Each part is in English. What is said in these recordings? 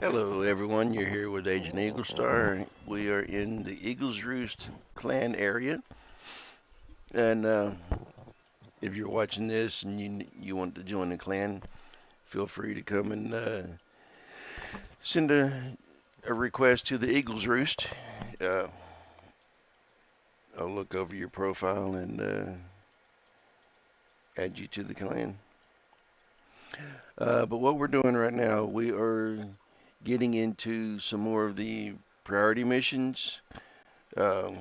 Hello, everyone. You're here with Agent Eaglestar. We are in the Eagles Roost clan area, and if you're watching this and you want to join the clan, feel free to come and send a request to the Eagles Roost. Uh, I'll look over your profile and add you to the clan. But what we're doing right now, we are getting into some more of the priority missions. Um,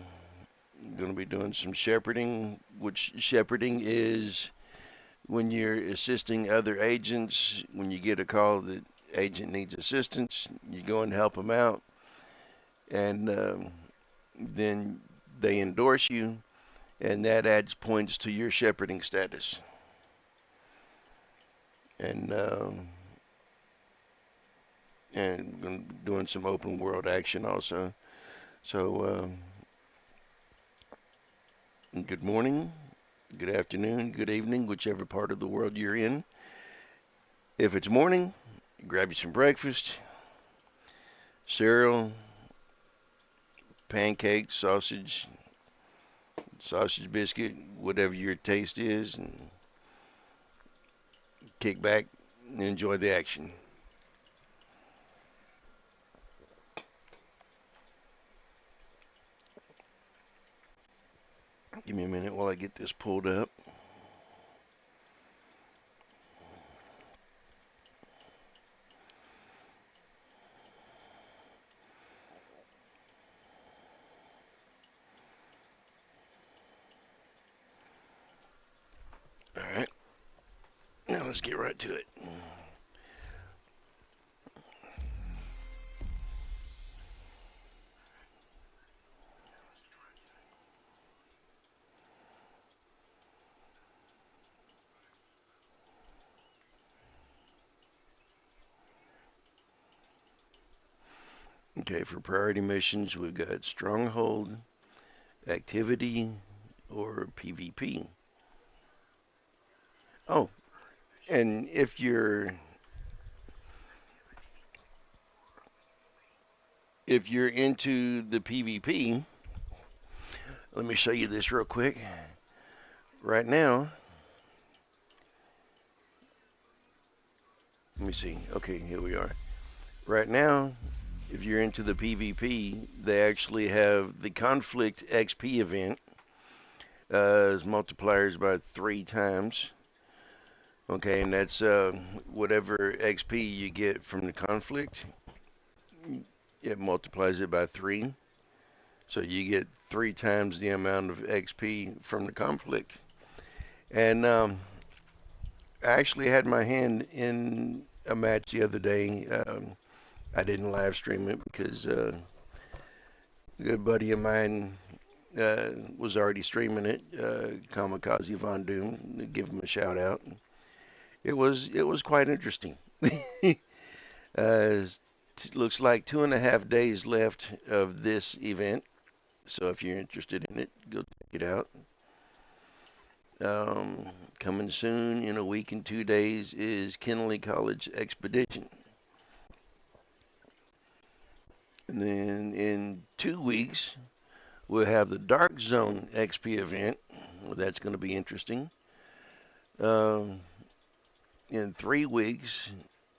going to be doing some shepherding, which shepherding is when you're assisting other agents. When you get a call that agent needs assistance, you go and help them out, and then they endorse you, and that adds points to your shepherding status. And doing some open world action also. So good morning, good afternoon, good evening, whichever part of the world you're in. If it's morning, grab you some breakfast, cereal, pancakes, sausage biscuit, whatever your taste is, and kick back and enjoy the action. Give me a minute while I get this pulled up. All right, now let's get right to it. Okay, for priority missions, we've got Stronghold, Activity, or PvP. Oh, and if you're into the PvP, let me show you this real quick. Right now, let me see. Okay, here we are. Right now, if you're into the PvP, they actually have the Conflict XP event as multipliers by 3 times. Okay, and that's whatever XP you get from the conflict, it multiplies it by 3. So you get 3 times the amount of XP from the conflict. And I actually had my hand in a match the other day. I didn't live stream it because a good buddy of mine was already streaming it. Kamikaze Von Doom, give him a shout out. It was quite interesting. Looks like 2.5 days left of this event. So if you're interested in it, go check it out. Um, Coming soon in a week and 2 days is Kenley College Expedition. And then in 2 weeks, we'll have the Dark Zone XP event. Well, that's going to be interesting. Um, in 3 weeks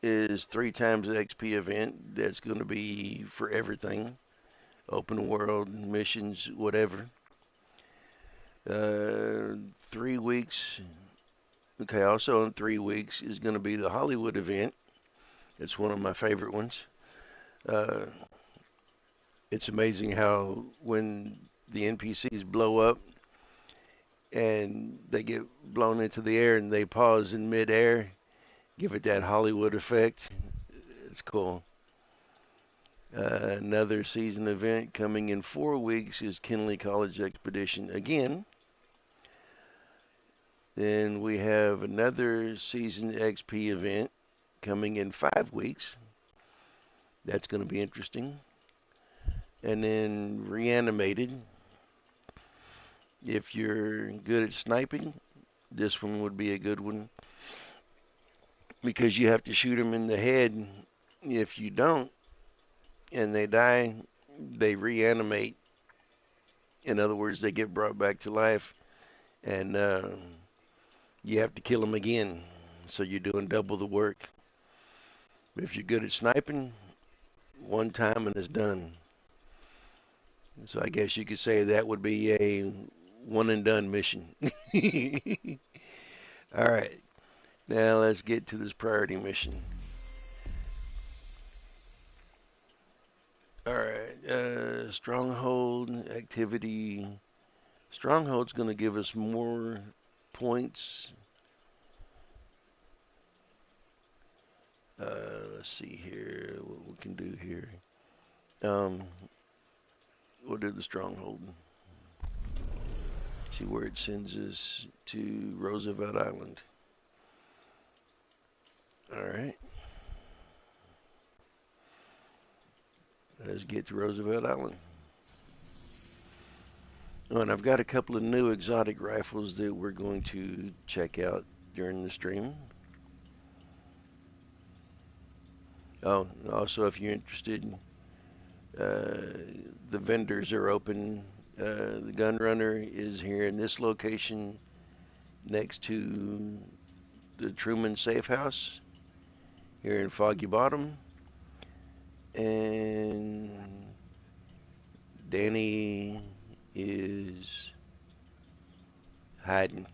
is 3 times the XP event. That's going to be for everything, open world, missions, whatever. 3 weeks. Okay, also in 3 weeks is going to be the Hollywood event. It's one of my favorite ones. Uh, it's amazing how when the NPCs blow up and they get blown into the air and they pause in midair, give it that Hollywood effect. It's cool. Another season event coming in 4 weeks is Kenley College Expedition again. Then we have another season XP event coming in 5 weeks. That's going to be interesting. And then Reanimated. If you're good at sniping, this one would be a good one because you have to shoot them in the head. If you don't, and they die, they reanimate. In other words, they get brought back to life, and you have to kill them again. So you're doing double the work. If you're good at sniping, one time and it's done. So I guess you could say that would be a one and done mission. All right, now let's get to this priority mission. All right, stronghold activity. Stronghold's going to give us more points. Let's see here what we can do here. Um, we'll do the stronghold. See where it sends us to Roosevelt Island. All right. Let's get to Roosevelt Island. Oh, and I've got a couple of new exotic rifles that we're going to check out during the stream. Oh, also, if you're interested, the vendors are open. The gun runner is here in this location next to the Truman Safe House here in Foggy Bottom. And Danny is hiding.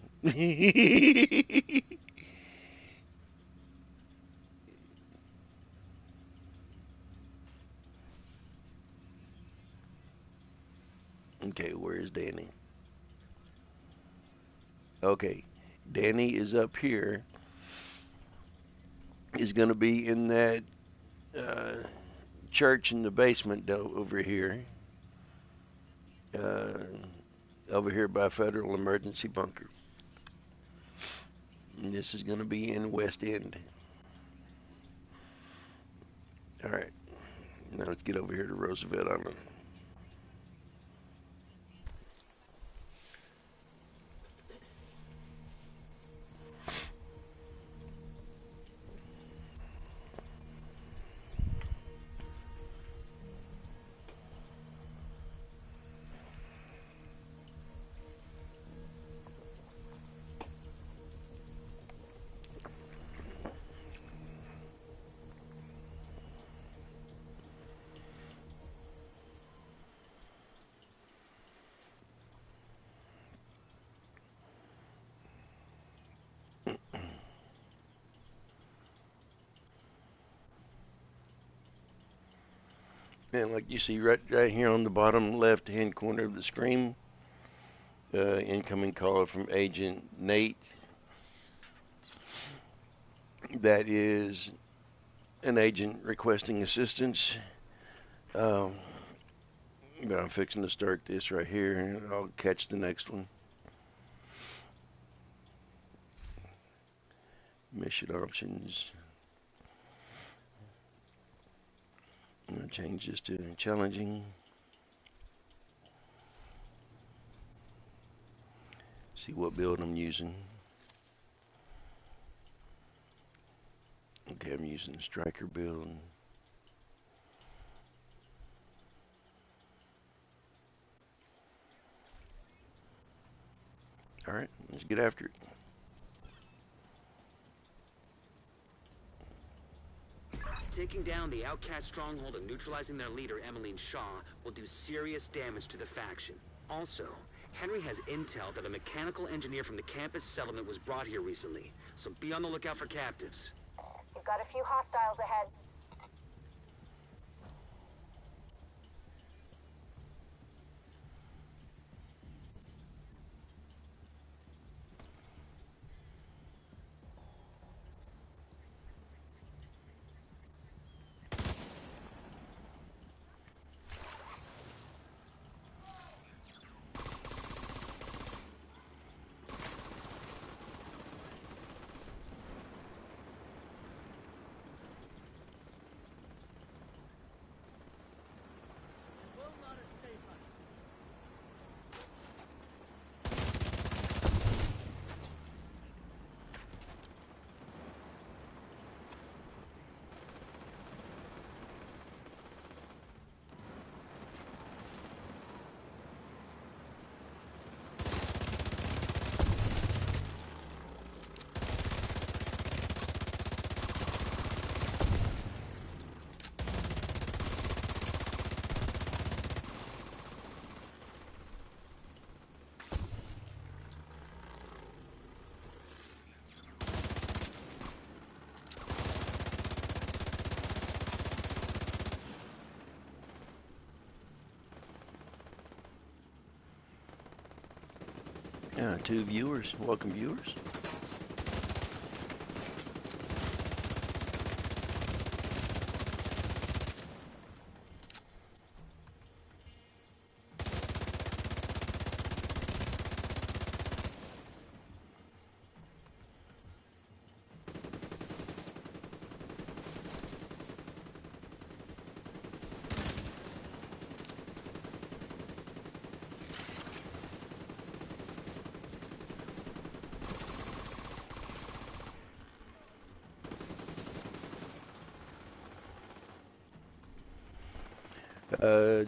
Okay, where is Danny? Okay, Danny is up here. He's going to be in that uh, church in the basement over here. Uh, Over here by Federal Emergency Bunker. And this is going to be in West End. All right, now let's get over here to Roosevelt Island. And like you see right here on the bottom left-hand corner of the screen, incoming call from Agent Nate. That is an agent requesting assistance. Um, but I'm fixing to start this right here, and I'll catch the next one. Mission options. I'm going to change this to challenging. See what build I'm using. Okay, I'm using the striker build. All right, let's get after it. Taking down the outcast stronghold and neutralizing their leader, Emmeline Shaw, will do serious damage to the faction. Also, Henry has intel that a mechanical engineer from the campus settlement was brought here recently, so be on the lookout for captives. You've got a few hostiles ahead. Yeah, 2 viewers. Welcome, viewers.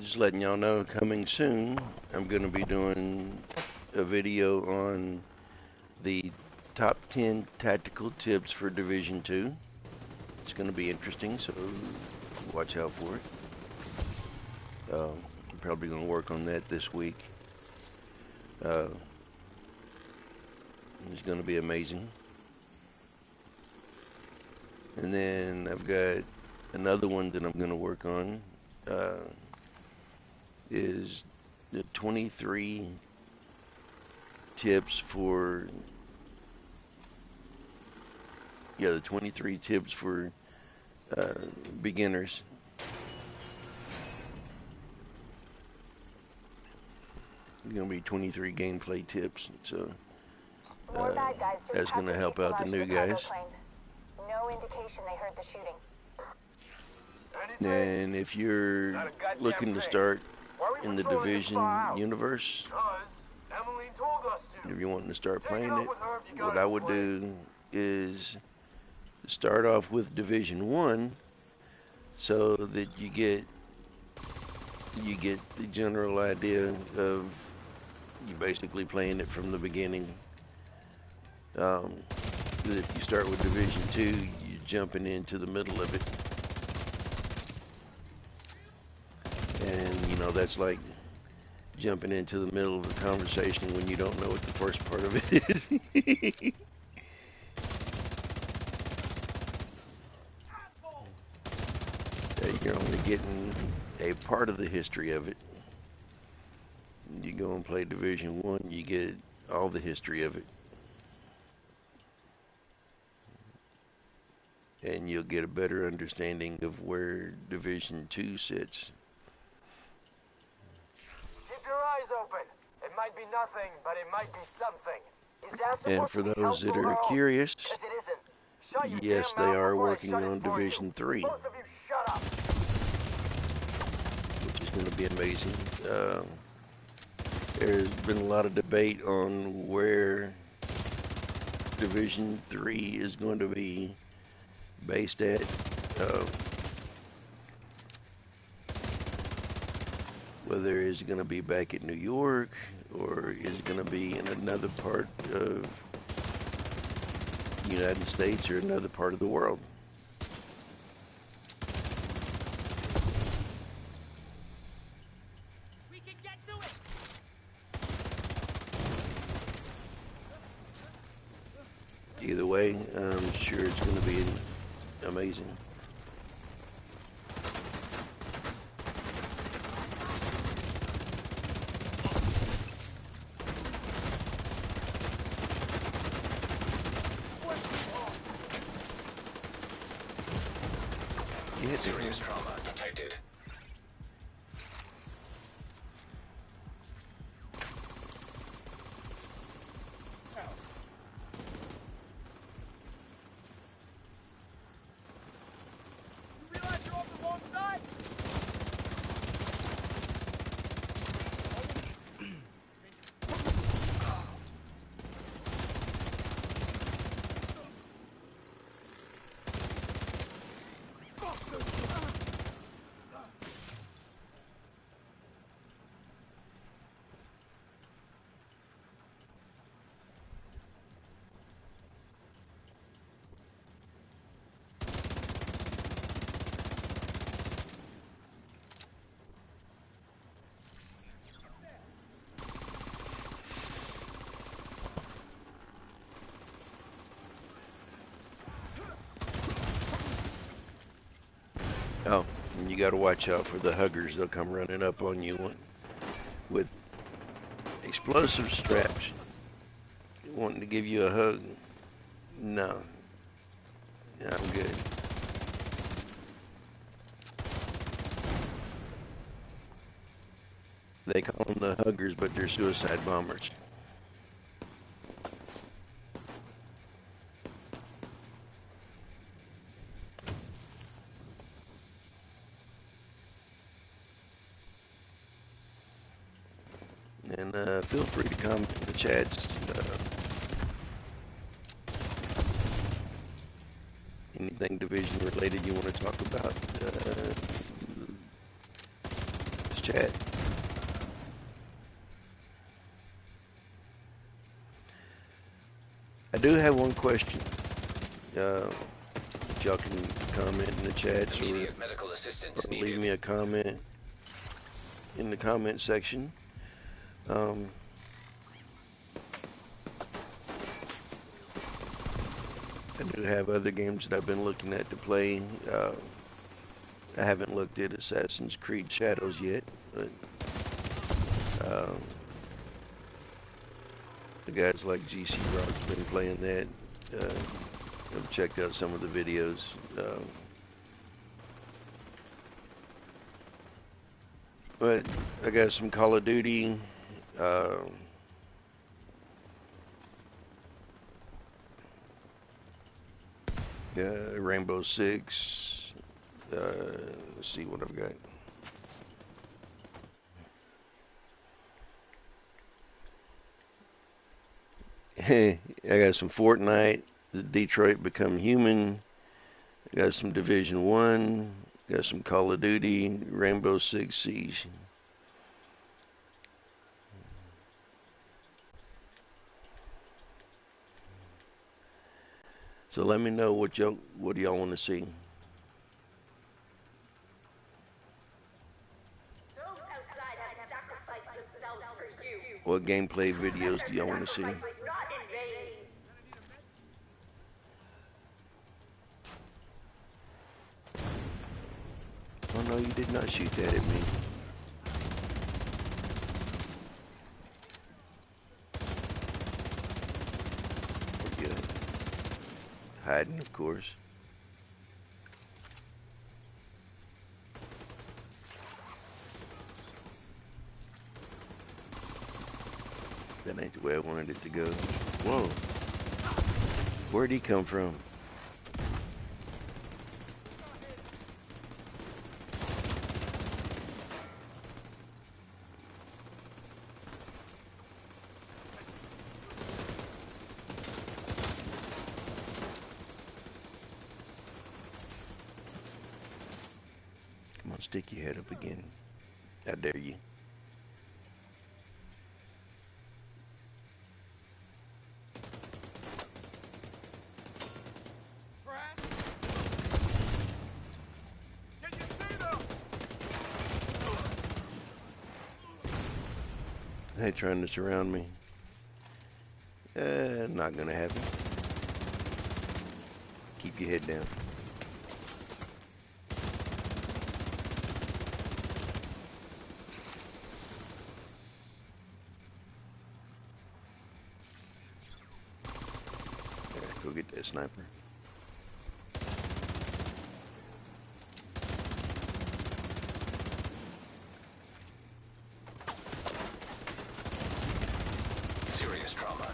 Just letting y'all know, coming soon, I'm going to be doing a video on the top 10 tactical tips for Division 2. It's going to be interesting, so watch out for it. I'm probably going to work on that this week. It's going to be amazing. And then I've got another one that I'm going to work on. Is the 23 tips for the 23 tips for beginners. It's gonna be 23 gameplay tips, so that's gonna help out the new guys. No indication they heard the shooting. And if you're looking to start in the Division universe, if you're wanting to start playing it, what I would do is start off with Division 1 so that you get the general idea of you basically playing it from the beginning. If you start with Division 2, you're jumping into the middle of it. And, that's like jumping into the middle of a conversation when you don't know what the first part of it is. You're only getting a part of the history of it. You go and play Division 1, you get all the history of it. And you'll get a better understanding of where Division 2 sits. Keep your eyes open. It might be nothing, but it might be something. Is that And for those that are curious, yes, they are working on Division 3. Both of you shut up. Which is going to be amazing. There's been a lot of debate on where Division 3 is going to be based at. Whether it's going to be back at New York or is it going to be in another part of the United States or another part of the world. We can get to it. Either way, I'm sure it's going to be amazing. Serious trauma detected. You realize you're on the wrong side? Oh, and you got to watch out for the huggers. They'll come running up on you with explosive straps. wanting to give you a hug. No. Yeah, I'm good. They call them the huggers, but they're suicide bombers. And feel free to comment in the chats. Anything division related you want to talk about, just chat. I do have one question. If y'all can comment in the chats Immediate medical assistance or needed. leave me a comment in the comment section. I do have other games that I've been looking at to play. I haven't looked at Assassin's Creed Shadows yet, but the guys like GC Rock's been playing that. I've checked out some of the videos. But I got some Call of Duty. Rainbow Six. Let's see what I've got. Hey, I got some Fortnite, Detroit Become Human. I got some Division 1. Got some Call of Duty, Rainbow Six Siege. So let me know what do y'all want to see. What gameplay videos do y'all want to see? Oh no, you did not shoot that at me. We're good. Hiding, of course. That ain't the way I wanted it to go. Whoa. Where'd he come from? Come on, stick your head up again. I dare you. They trying to surround me. Not gonna happen. Keep your head down. Alright, go get that sniper.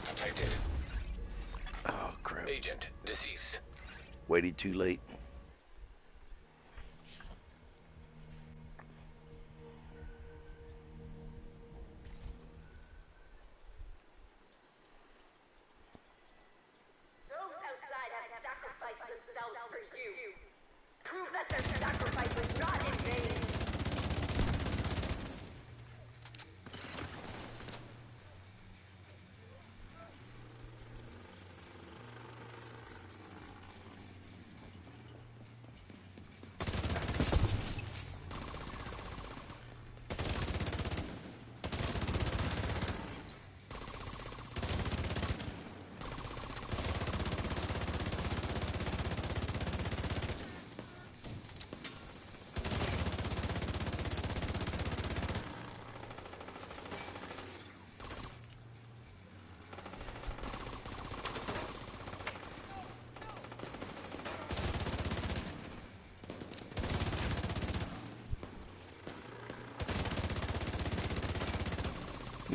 Detected. Oh, crap. Agent, deceased. Waited too late. Those outside have sacrificed themselves for you. Prove that their sacrifice was not in vain.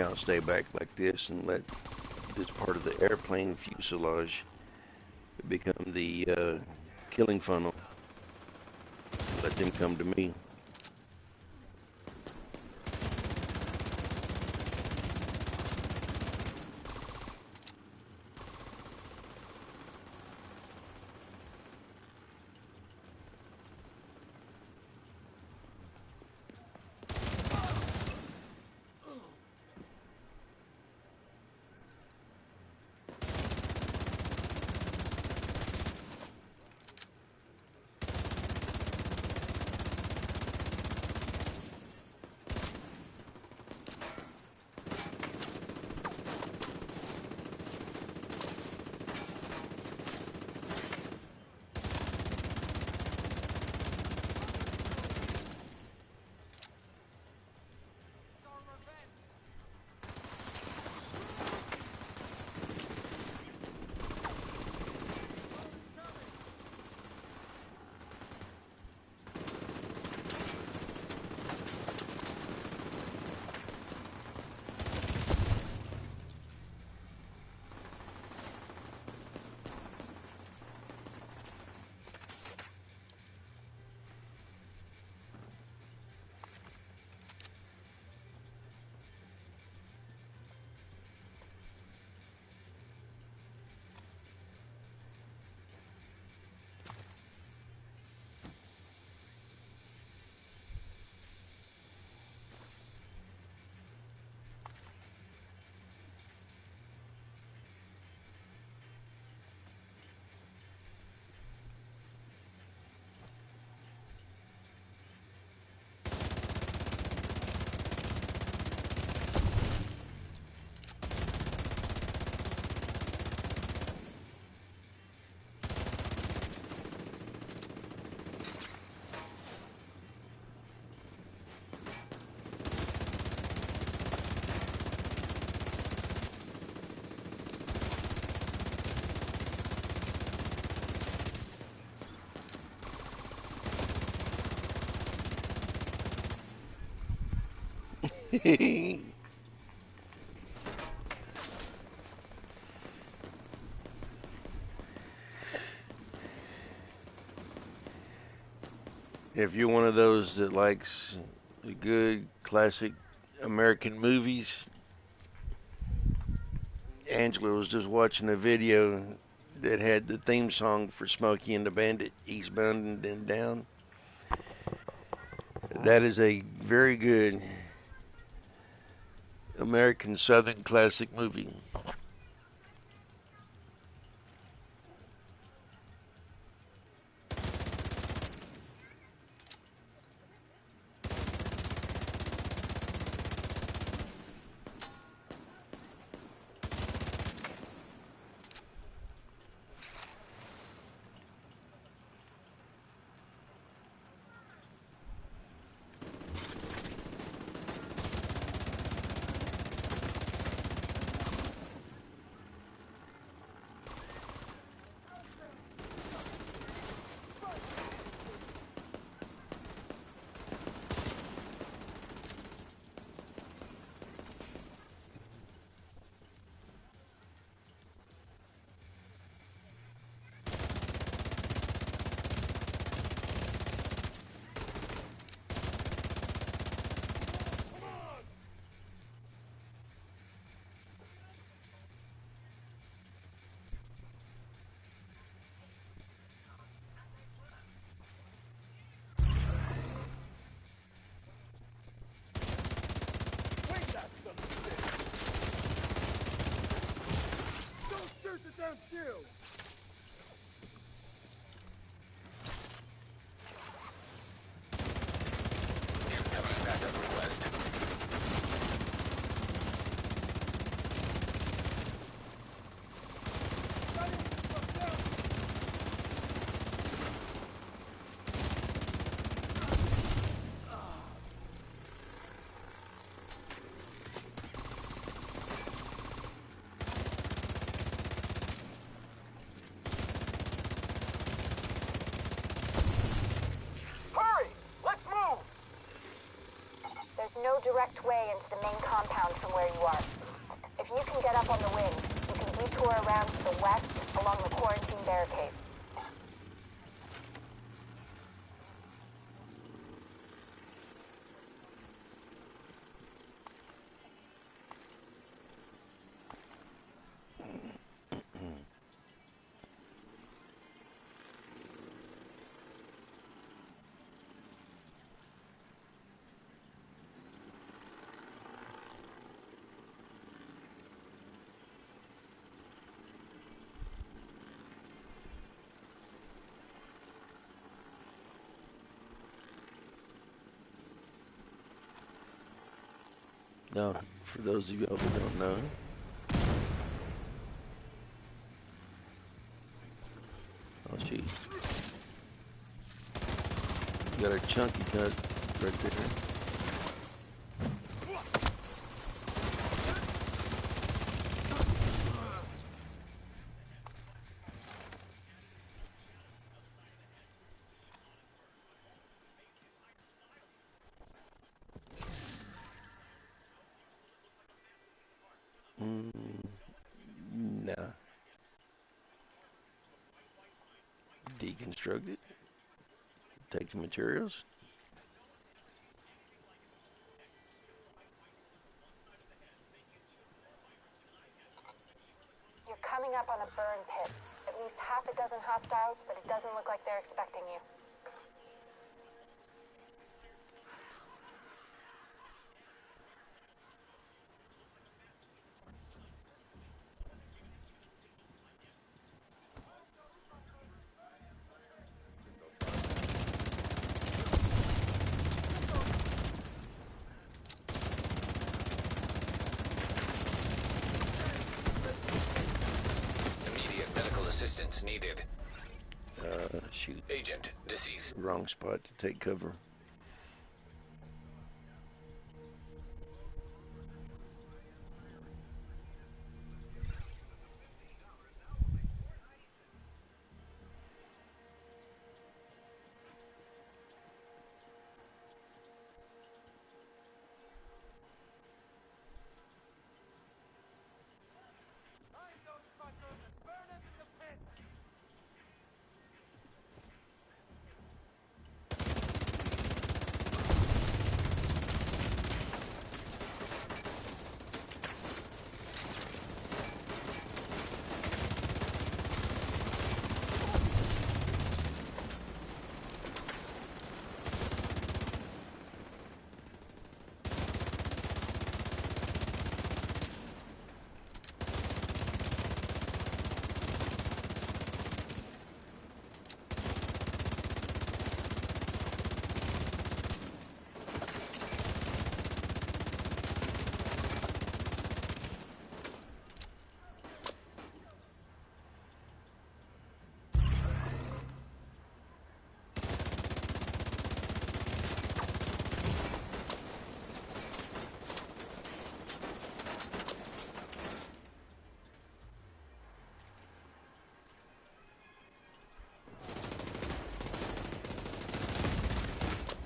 can't stay back like this and let this part of the airplane fuselage become the killing funnel. Let them come to me. If you're one of those that likes the good classic American movies, Angela was just watching a video that had the theme song for Smokey and the Bandit, Eastbound and Down. That is a very good American Southern classic movie. Incoming backup request. direct way into the main compound from where you are. If you can get up on the wing, you can detour around to the west along the quarantine barricade. Now, for those of you who don't know, oh shoot, you got a chunky cut right there. Nah. Deconstruct it. Take the materials. You're coming up on a burn pit. At least half a dozen hostiles, but it doesn't look like they're expecting you. Immediate medical assistance needed. Shoot. Agent deceased. Wrong spot to take cover.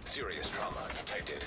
Serious trauma detected.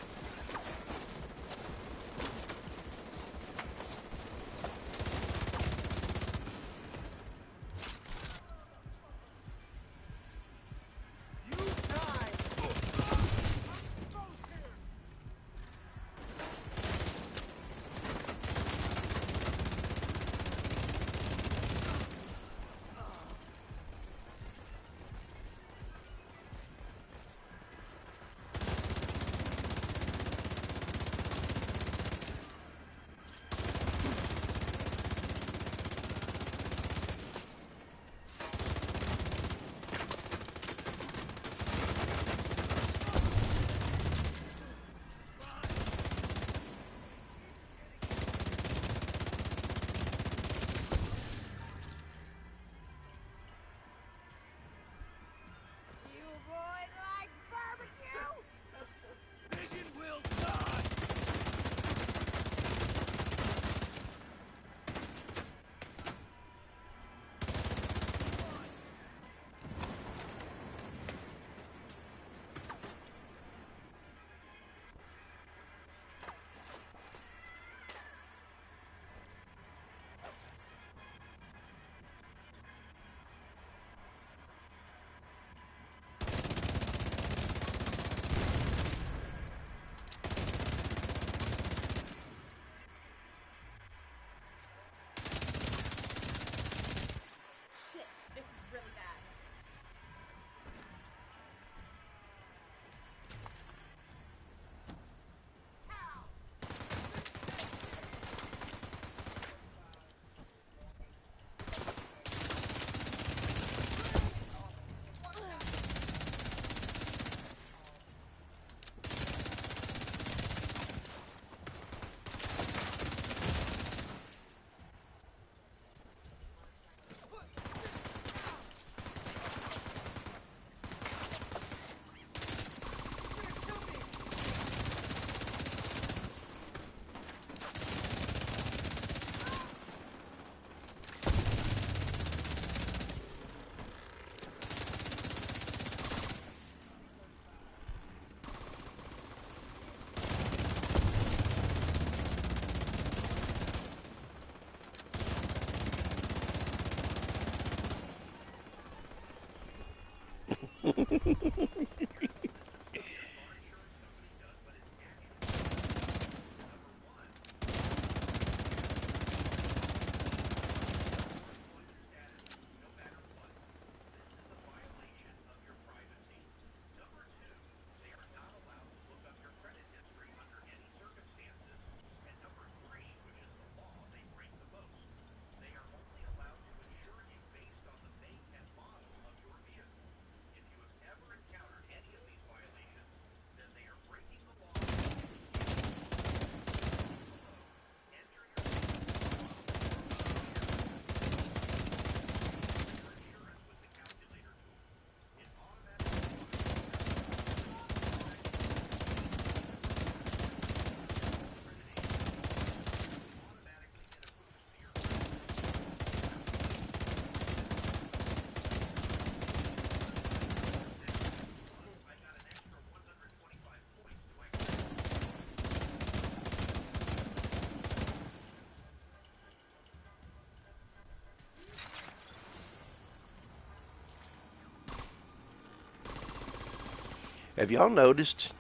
Have y'all noticed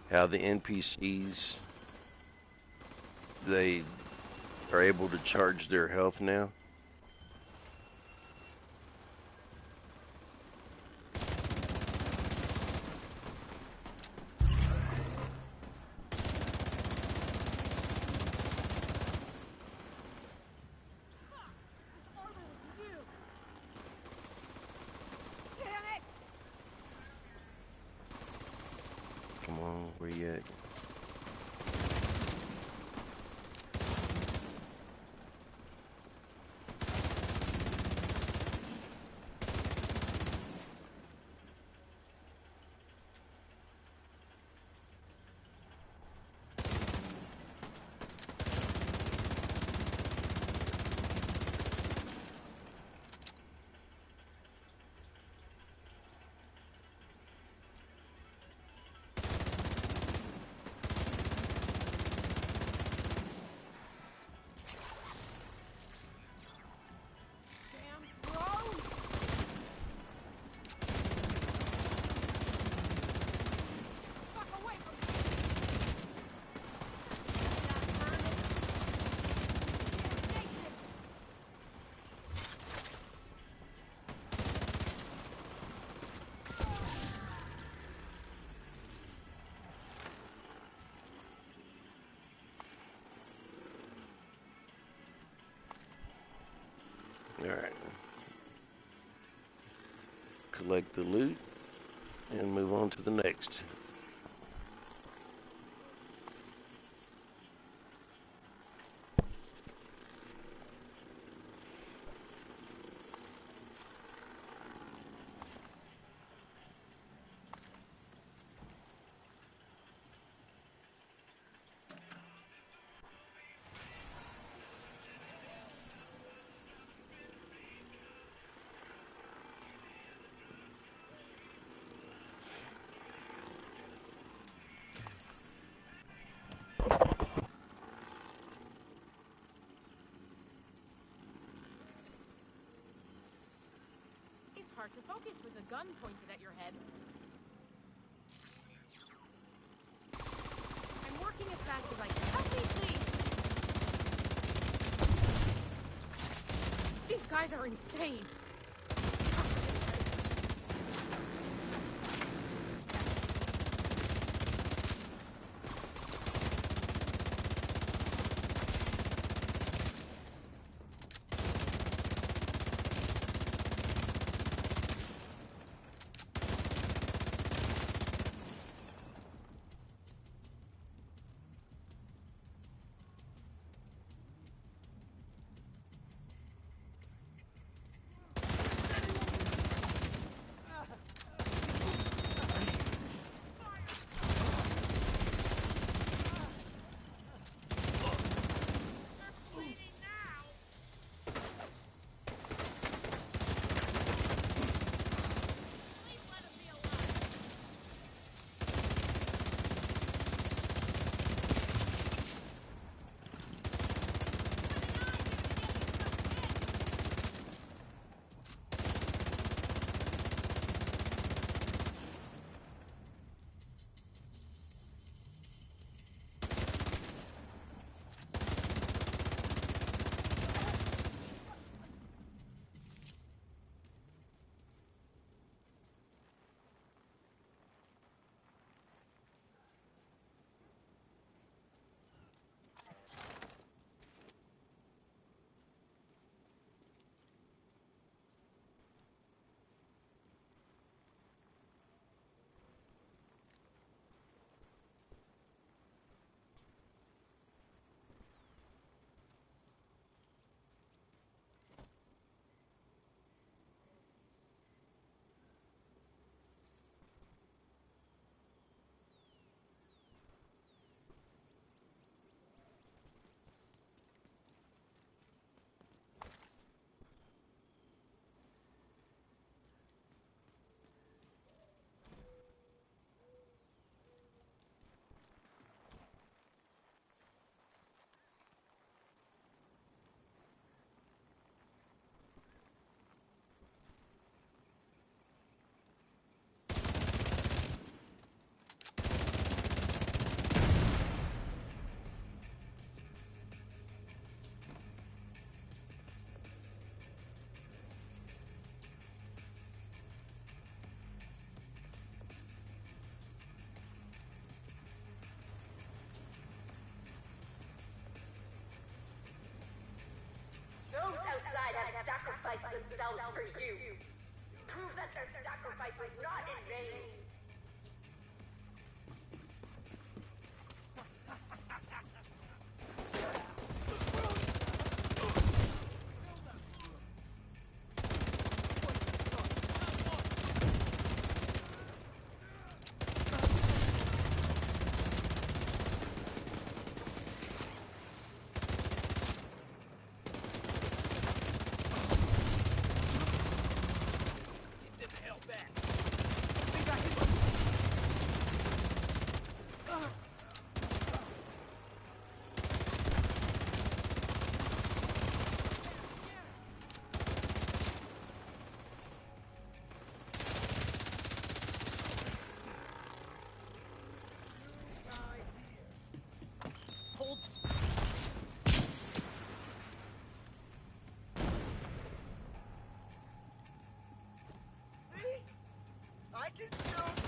how the NPCs, they are able to charge their health now? Come on, where you at? Alright. Collect the loot and move on to the next. It's hard to focus with a gun pointed at your head. I'm working as fast as I can. Help me, please! These guys are insane! sacrificed themselves for you. Prove that their sacrifice was not in vain. I can shoot!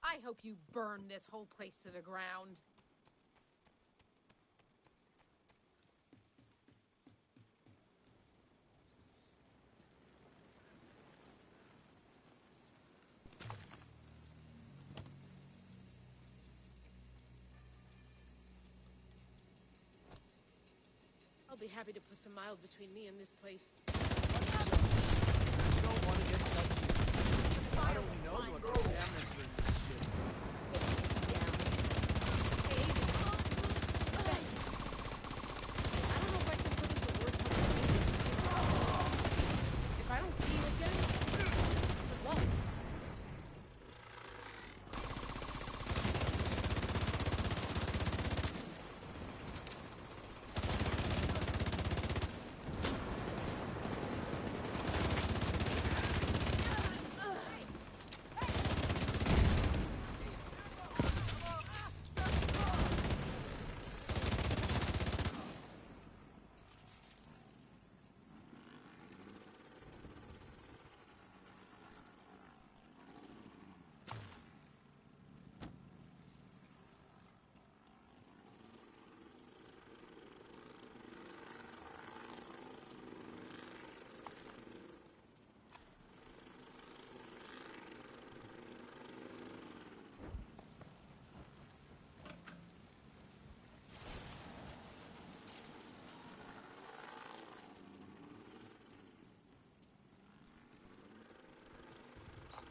I hope you burn this whole place to the ground. I'll be happy to put some miles between me and this place. You don't want to get touchy. God only knows what contaminants are in this shit. If I don't see you again, good luck.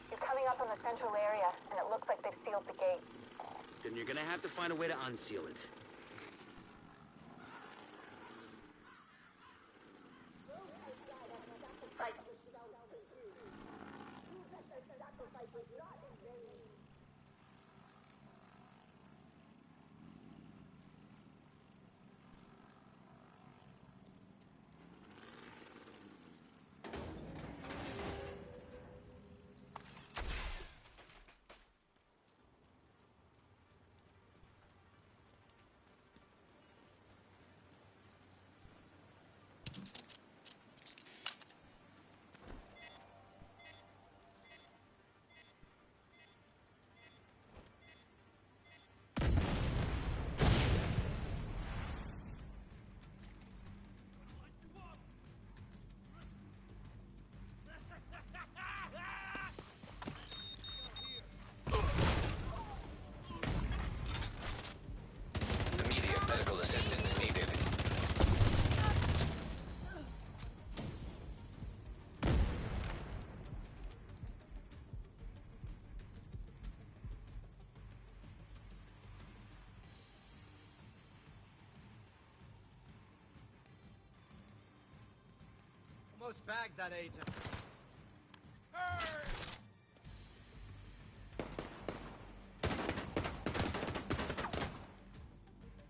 You're coming up on the central area, and it looks like they've sealed the gate. Then you're gonna have to find a way to unseal it. Almost bagged that agent.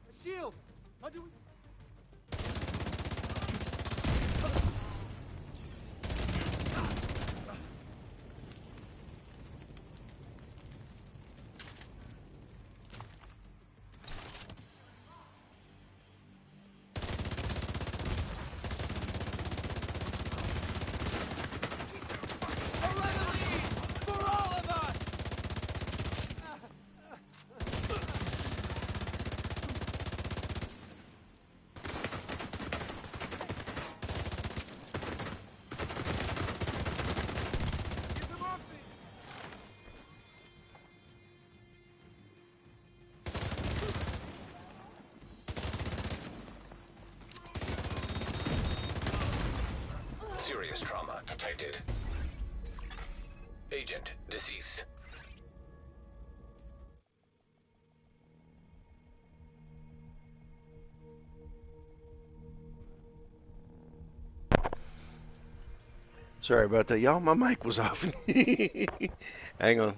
A shield! How do we... Serious trauma detected. Agent deceased. Sorry about that, y'all. My mic was off. Hang on.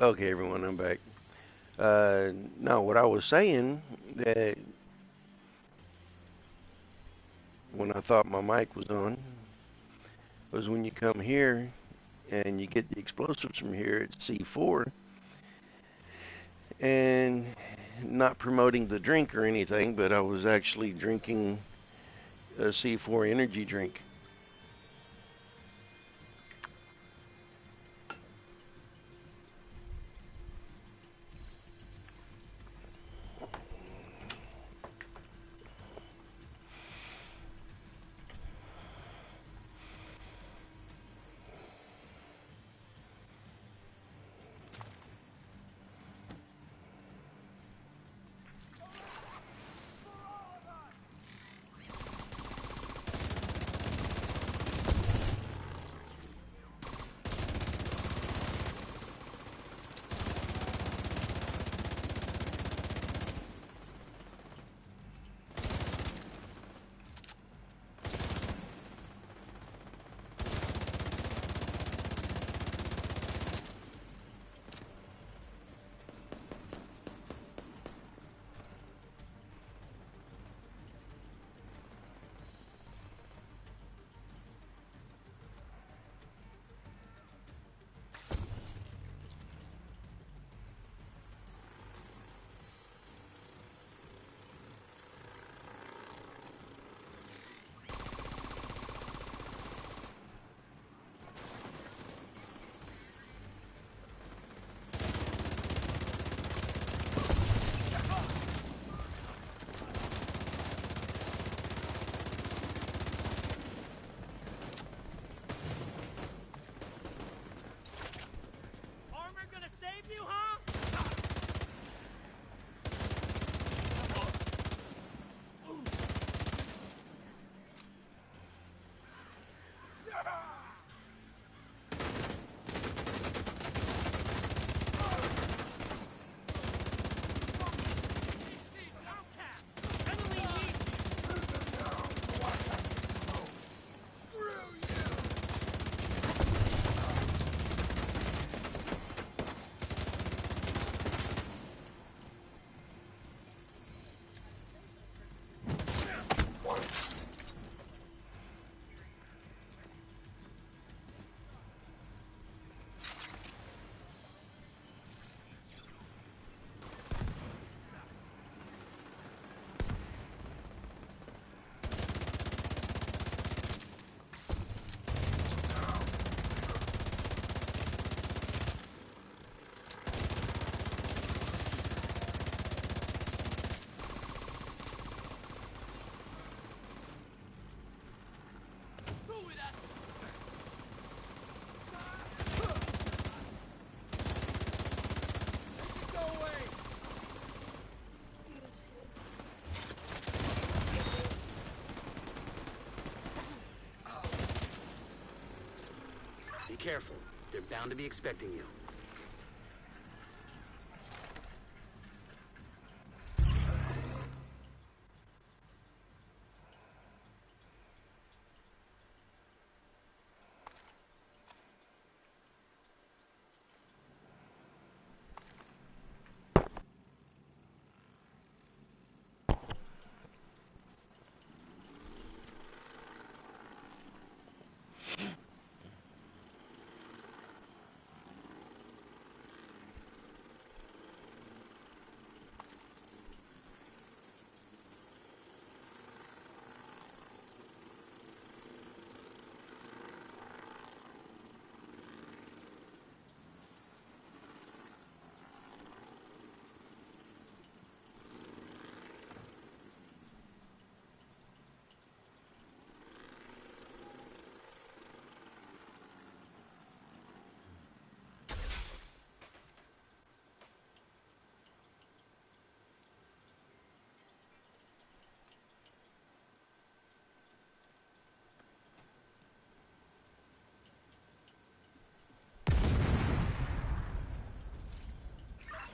Okay, everyone, I'm back. No, what I was saying that when I thought my mic was on was when you come here and you get the explosives from here at C4, and not promoting the drink or anything, but I was actually drinking a C4 energy drink. careful. They're bound to be expecting you.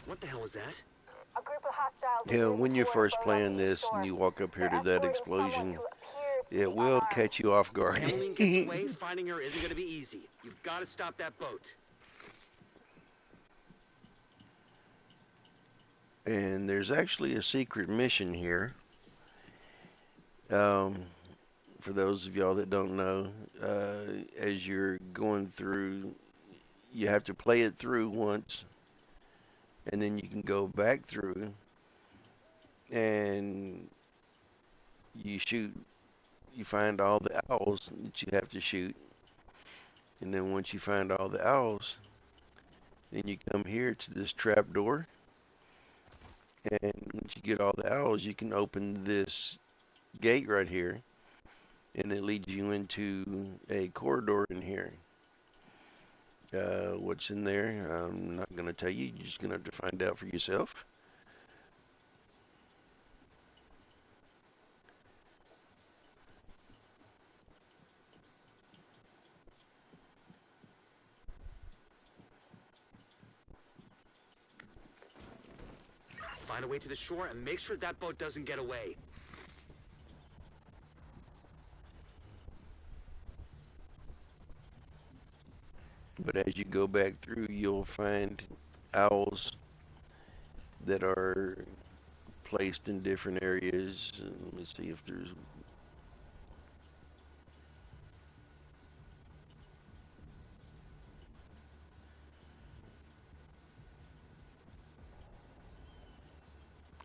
What the hell was that? A group of hostiles. Yeah, when you're first playing this and you walk up here to that explosion, it will catch you off guard. Emmeline gets away, finding her isn't going to be easy. You've got to stop that boat. And there's actually a secret mission here. For those of y'all that don't know, as you're going through, you have to play it through once, and then you can go back through, and you find all the owls that you have to shoot. And then once you find all the owls, then you come here to this trap door. And once you get all the owls, you can open this gate right here. And it leads you into a corridor in here. What's in there, I'm not going to tell you. You're just going to have to find out for yourself. Find a way to the shore and make sure that boat doesn't get away. But as you go back through, you'll find owls that are placed in different areas. Let me see if there's...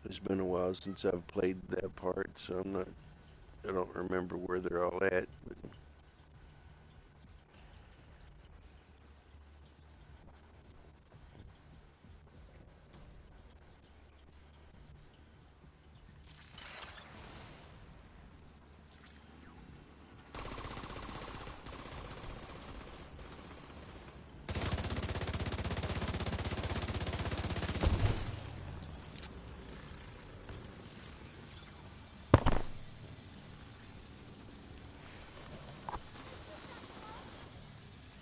It's been a while since I've played that part, so I don't remember where they're all at.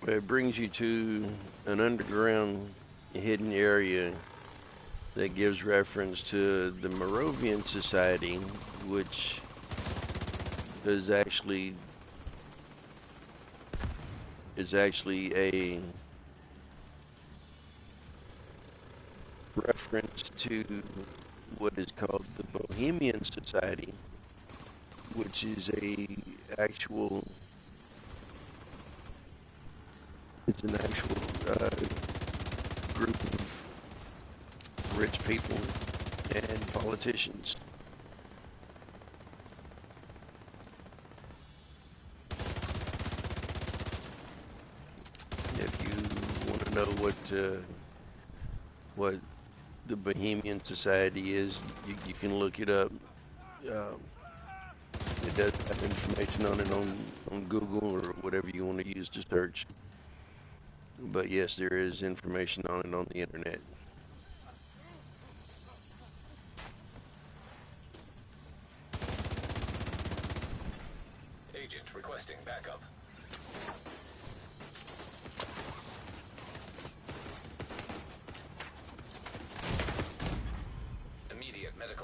But it brings you to an underground hidden area that gives reference to the Moravian Society, which is actually a reference to what is called the Bohemian Society, which is an actual group of rich people and politicians. If you want to know what the Bohemian Society is, you can look it up. It does have information on it on Google or whatever you want to use to search. But yes, there is information on it on the internet. Agent requesting backup.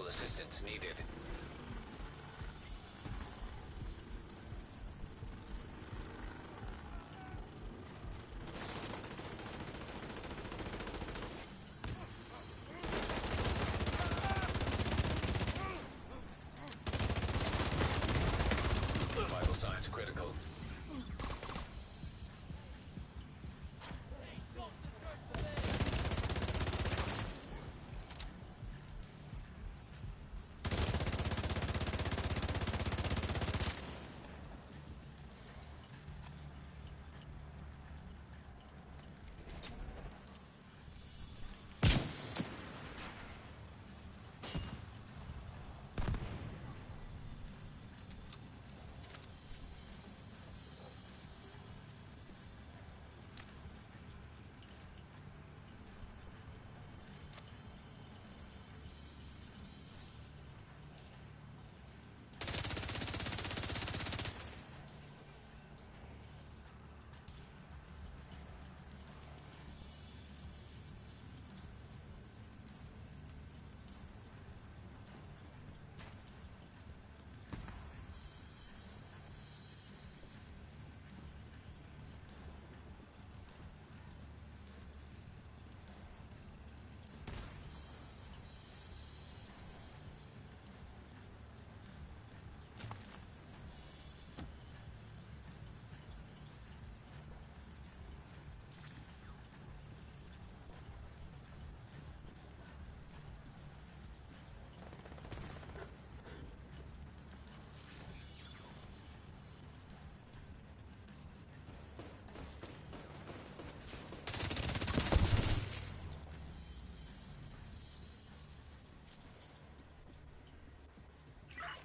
Medical assistance needed. Vital signs critical.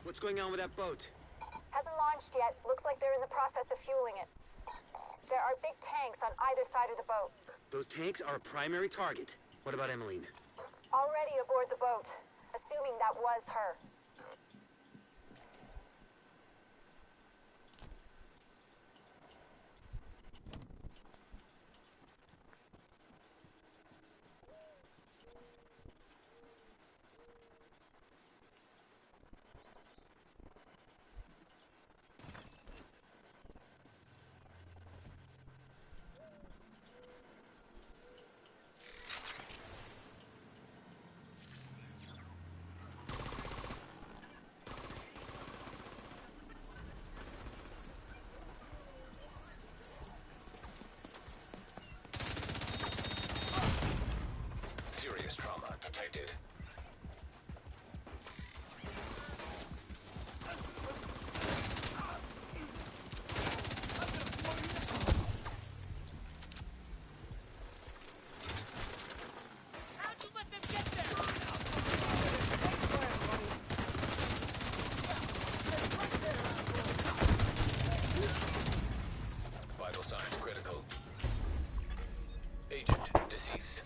What's going on with that boat? Hasn't launched yet. Looks like they're in the process of fueling it. There are big tanks on either side of the boat. Those tanks are a primary target. What about Emmeline? Already aboard the boat, assuming that was her. Serious trauma detected. Vital signs critical. Agent deceased.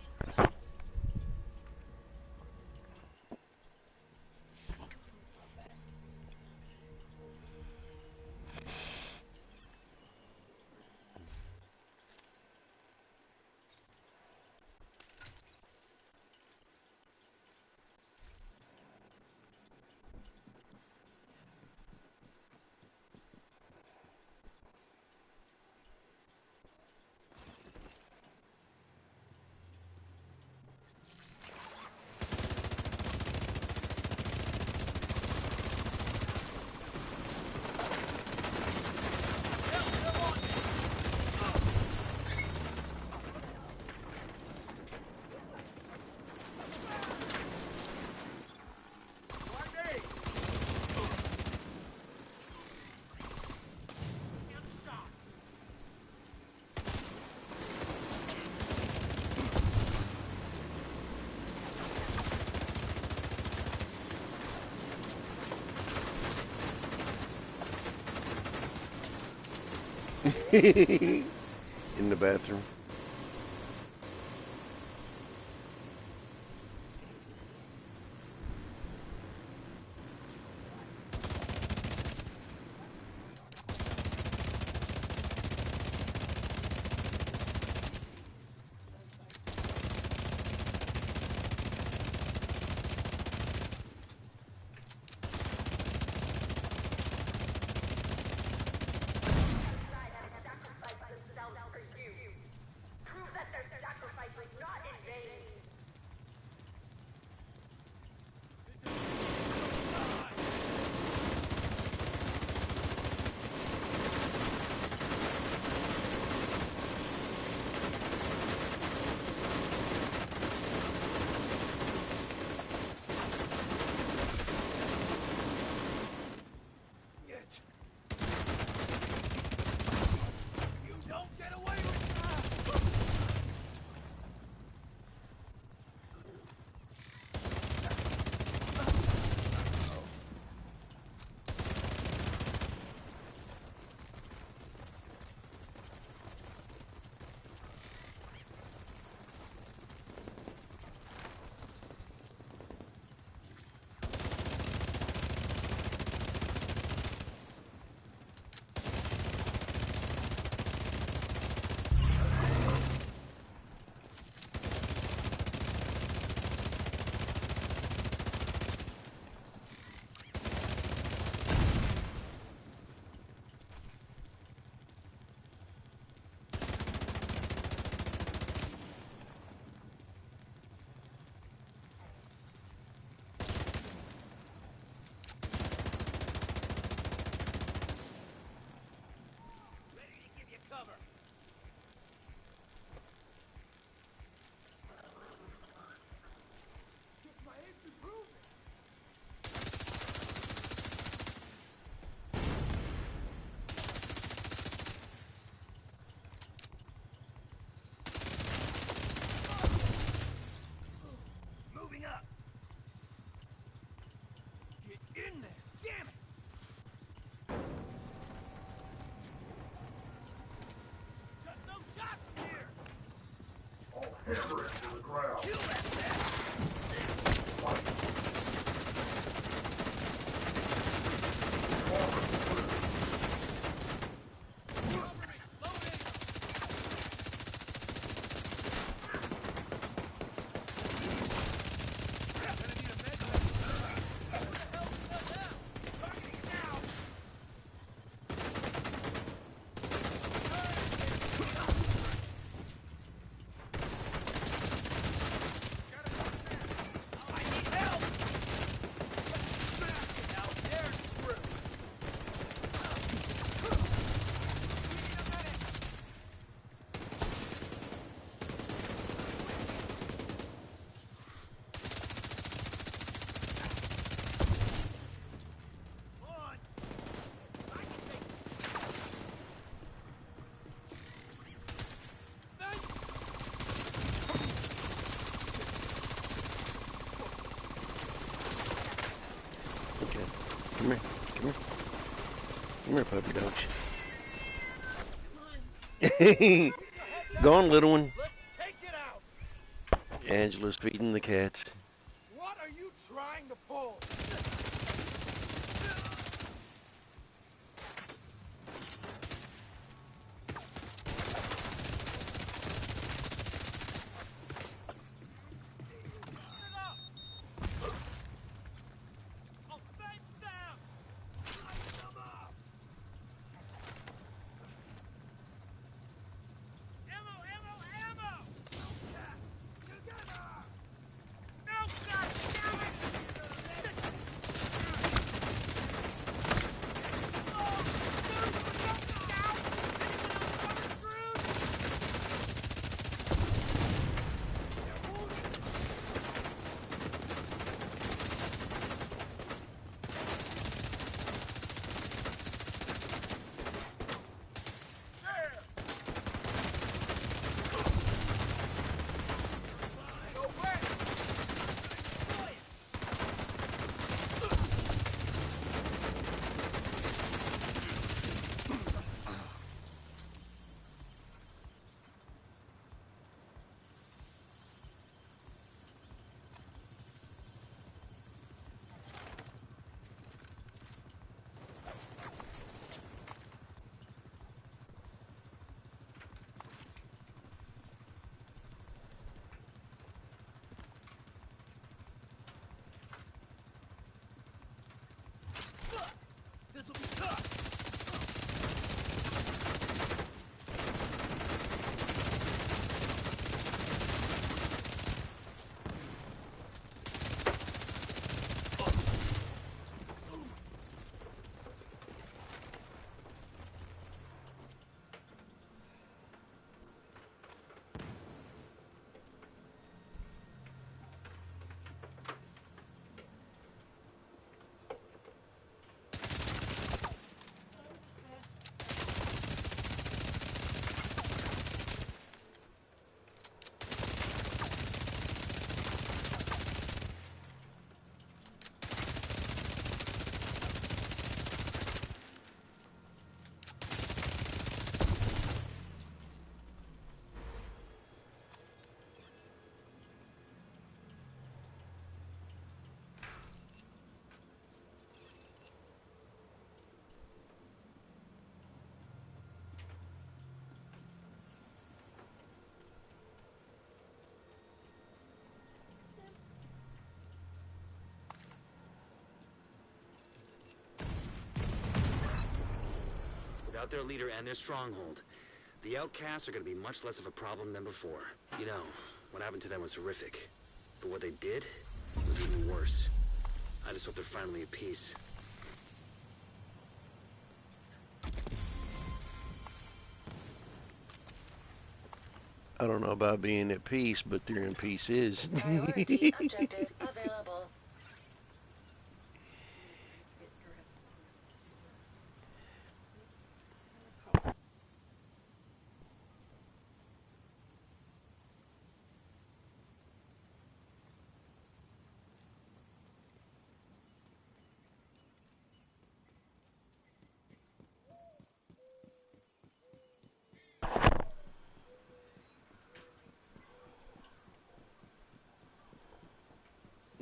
In the bathroom. Okay. Come here. Come here. Come here, puppy dogs. Go on, little one. Let's take it out. Angela's feeding the cats. What are you trying to pull? This'll be tough. Without their leader and their stronghold, the outcasts are going to be much less of a problem than before. You know, what happened to them was horrific. But what they did was even worse. I just hope they're finally at peace. I don't know about being at peace, but they're in pieces. Priority objective available.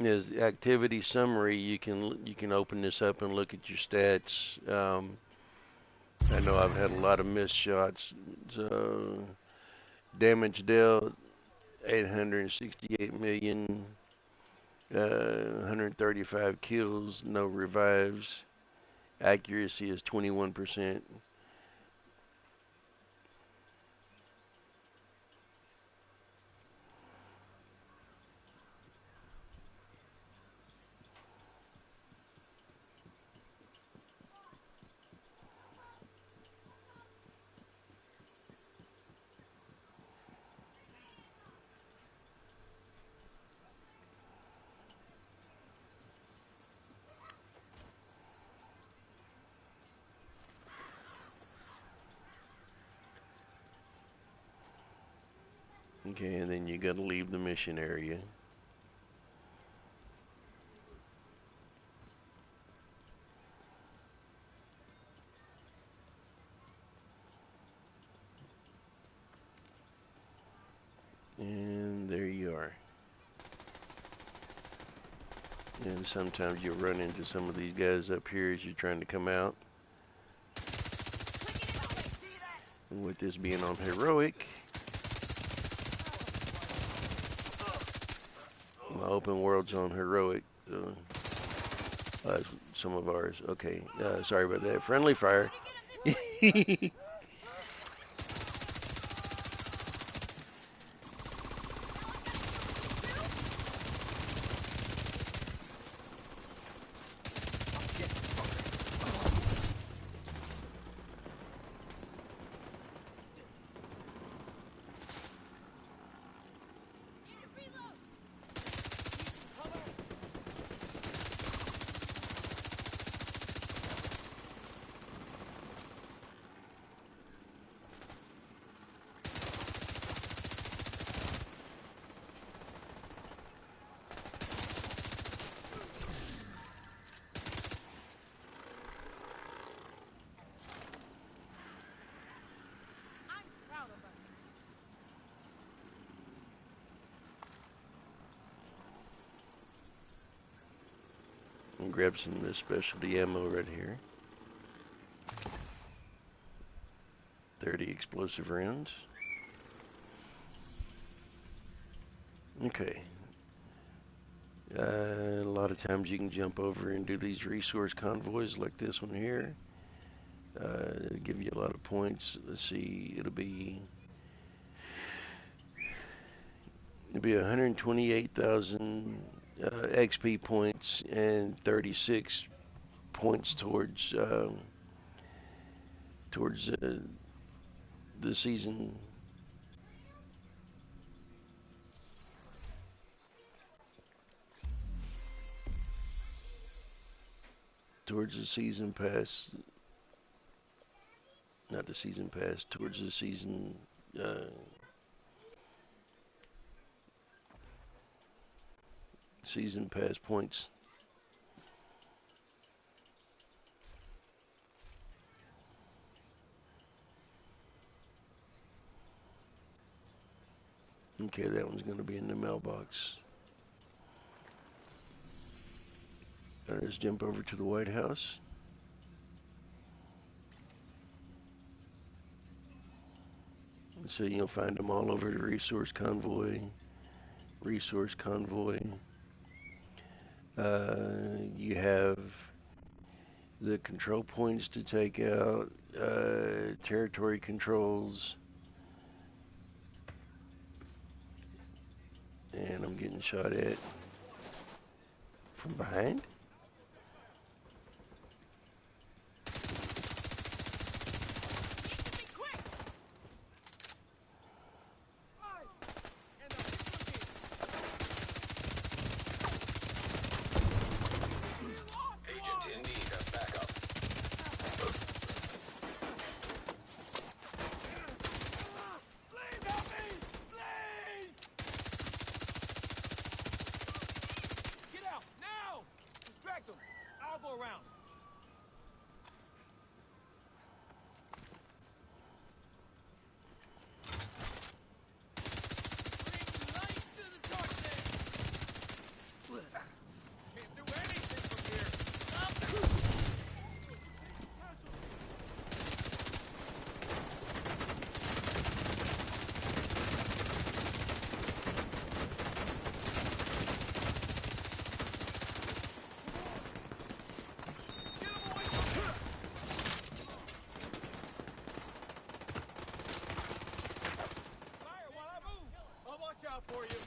is activity summary. You can open this up and look at your stats. I know I've had a lot of missed shots. So damage dealt 868 million, 135 kills, no revives. Accuracy is 21%. Okay, and then you gotta leave the mission area. And there you are. And sometimes you'll run into some of these guys up here as you're trying to come out. And with this being on heroic, my open world's on heroic. Some of ours. Okay, sorry about that. Friendly fire. And grab some of this specialty ammo right here. 30 explosive rounds. Okay. A lot of times you can jump over and do these resource convoys like this one here. It'll give you a lot of points. Let's see, it'll be 128,000 XP points and 36 points towards the season. Towards the season pass, not the season pass, towards the season season pass points. Okay, that one's going to be in the mailbox. Let's jump over to the White House. So you'll find them all over the resource convoy. Resource convoy. You have the control points to take out, territory controls. And I'm getting shot at from behind. Watch out for you.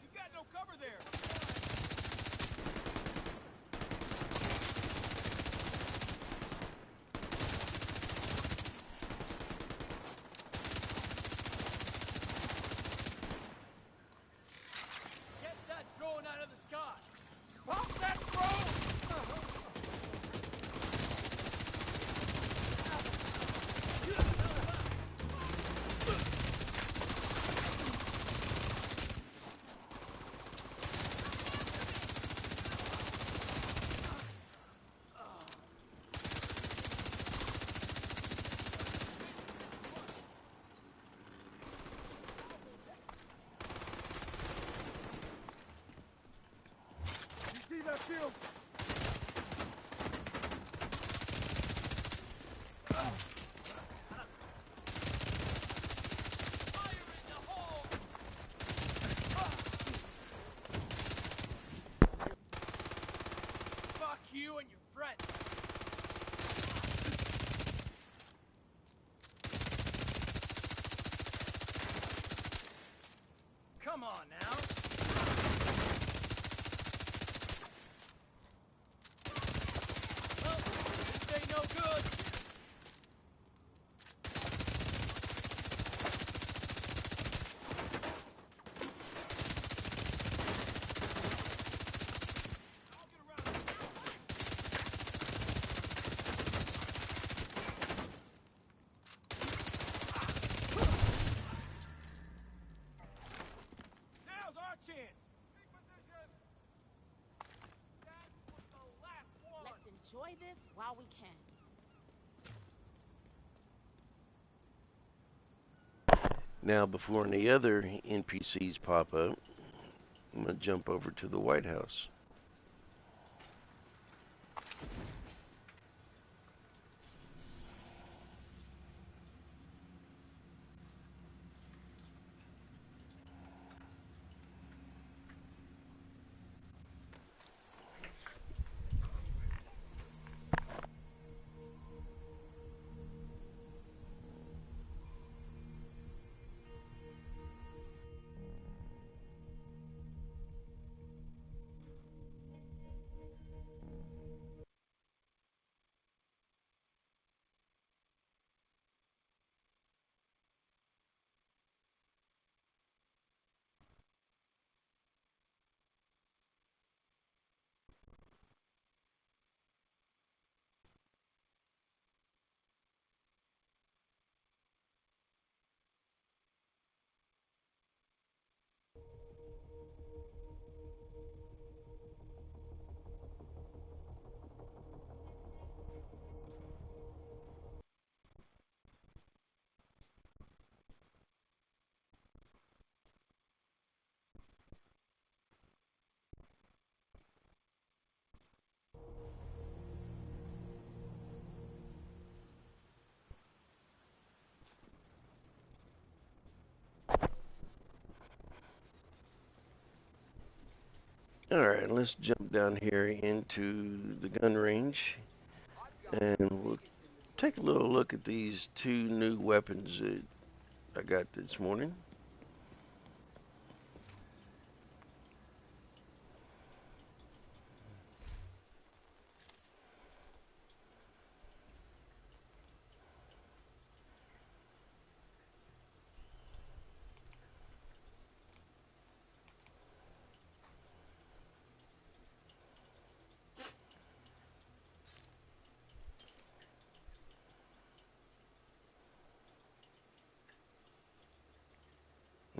You got no cover there. Get that drone out of the sky. Pop that drone! You see that field? Fire in the hole! Fuck you and your friend. Come on now. Well, this ain't no good. I'll get around this. Now's our chance. Take position. That was the last one. Let's enjoy this while we can. Now, before any other NPCs pop up, I'm going to jump over to the White House. Alright, let's jump down here into the gun range and we'll take a little look at these two new weapons that I got this morning.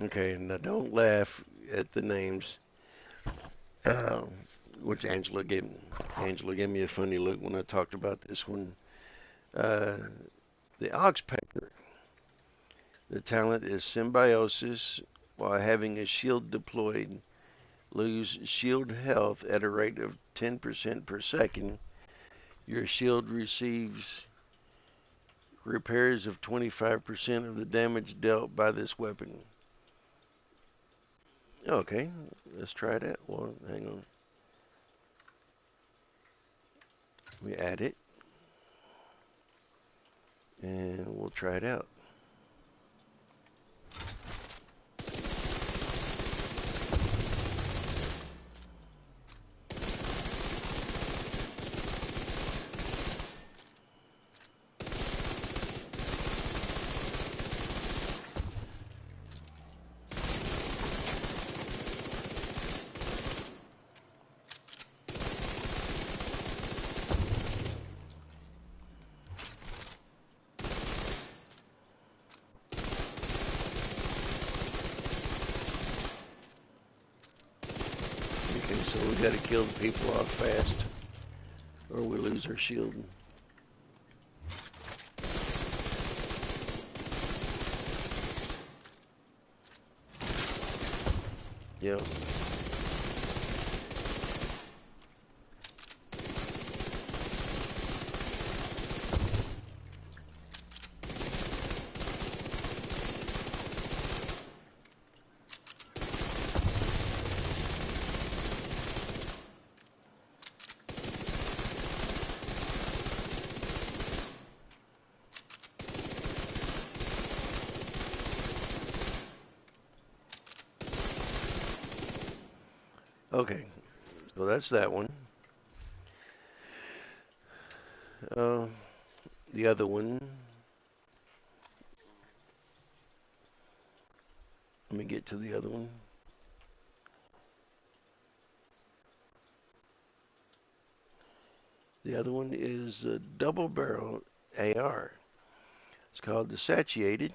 Okay, now don't laugh at the names, uh, which Angela gave me a funny look when I talked about this one. Uh, the Oxpecker, the talent is Symbiosis. While having a shield deployed, lose shield health at a rate of 10% per second. Your shield receives repairs of 25% of the damage dealt by this weapon. Okay, let's try that. Well, hang on. We add it, and we'll try it out. Okay, so we got to kill the people off fast, or we lose our shield. Yep. Okay, so that's that one. Uh, the other one, let me get to the other one. The other one is a double barrel AR. It's called the Satiated.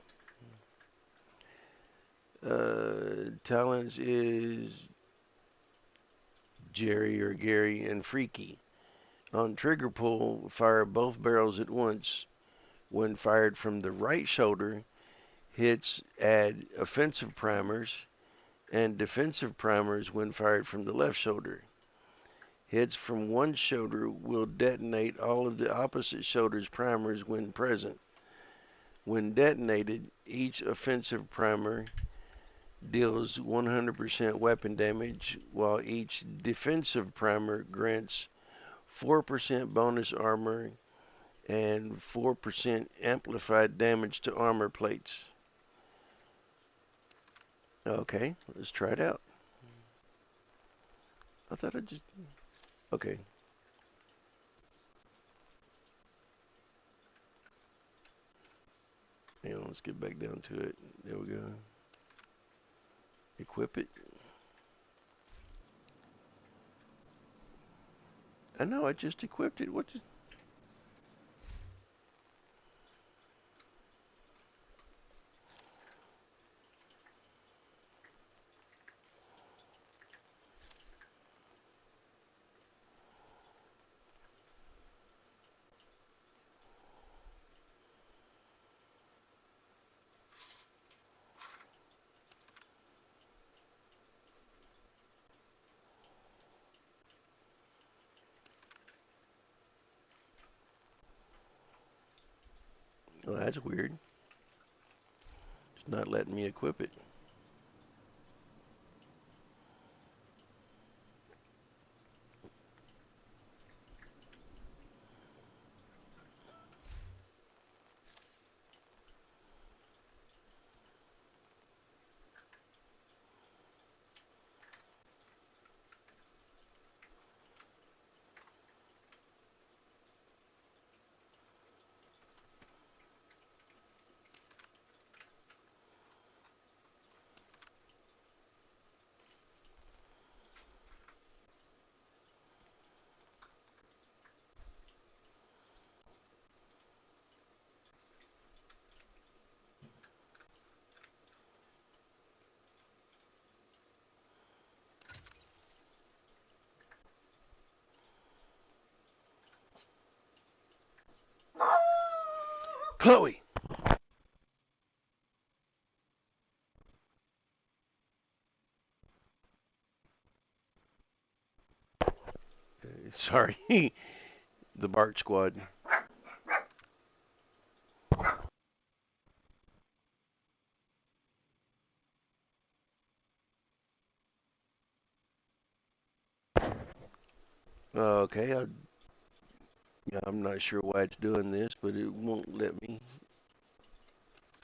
Talents is Jerry or Gary and Freaky. On trigger pull, fire both barrels at once. When fired from the right shoulder, hits add offensive primers and defensive primers when fired from the left shoulder. Hits from one shoulder will detonate all of the opposite shoulder's primers when present. When detonated, each offensive primer deals 100% weapon damage, while each defensive primer grants 4% bonus armor and 4% amplified damage to armor plates. Okay, let's try it out. I thought I just... Okay. Hang on, let's get back down to it. There we go. Equip it. I know, I just equipped it. What? Well, that's weird. It's not letting me equip it. Chloe! Sorry. The Bark Squad. Okay, Yeah, I'm not sure why it's doing this, but it won't let me.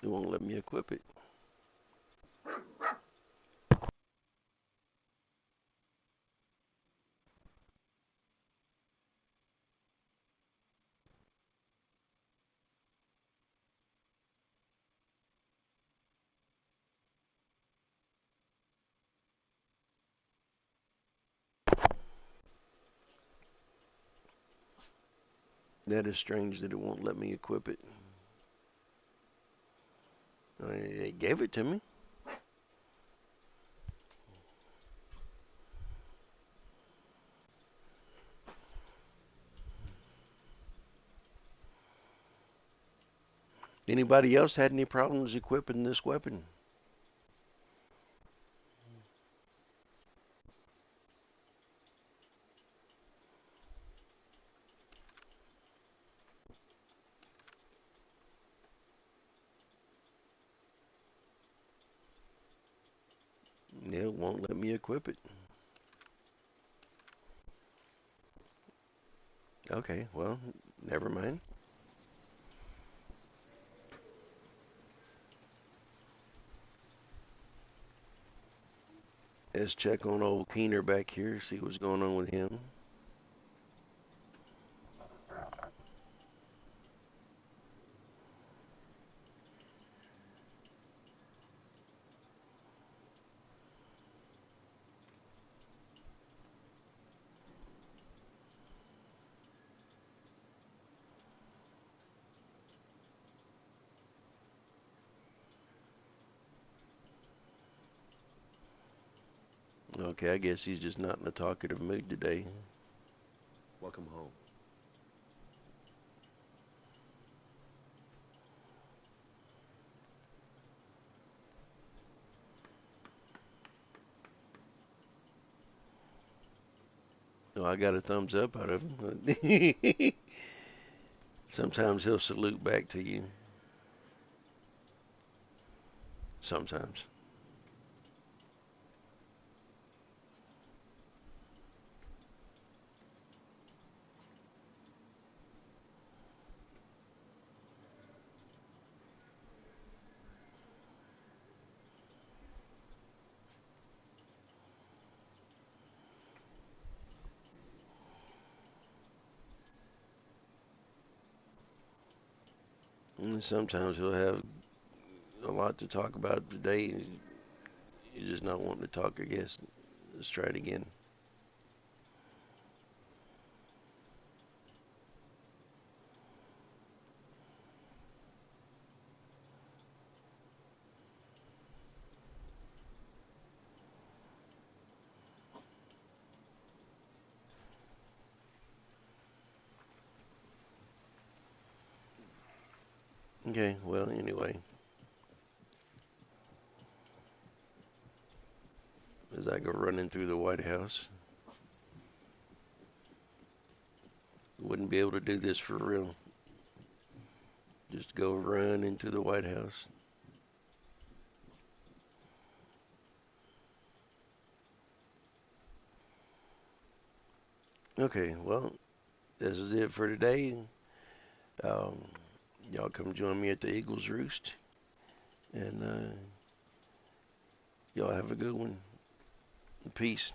It won't let me equip it. That is strange that it won't let me equip it. It gave it to me. Anybody else had any problems equipping this weapon? It won't let me equip it. Okay, well, never mind. Let's check on old Keener back here, see what's going on with him. Okay, I guess he's just not in a talkative mood today. Welcome home. No, I got a thumbs up out of him. Sometimes he'll salute back to you. Sometimes. And sometimes he'll have a lot to talk about today. You're just not wanting to talk, I guess. Let's try it again. Okay, well, anyway. As I go running through the White House. Wouldn't be able to do this for real. Just go run into the White House. Okay, well, this is it for today. Um, y'all come join me at the Eagles Roost. And y'all have a good one. Peace.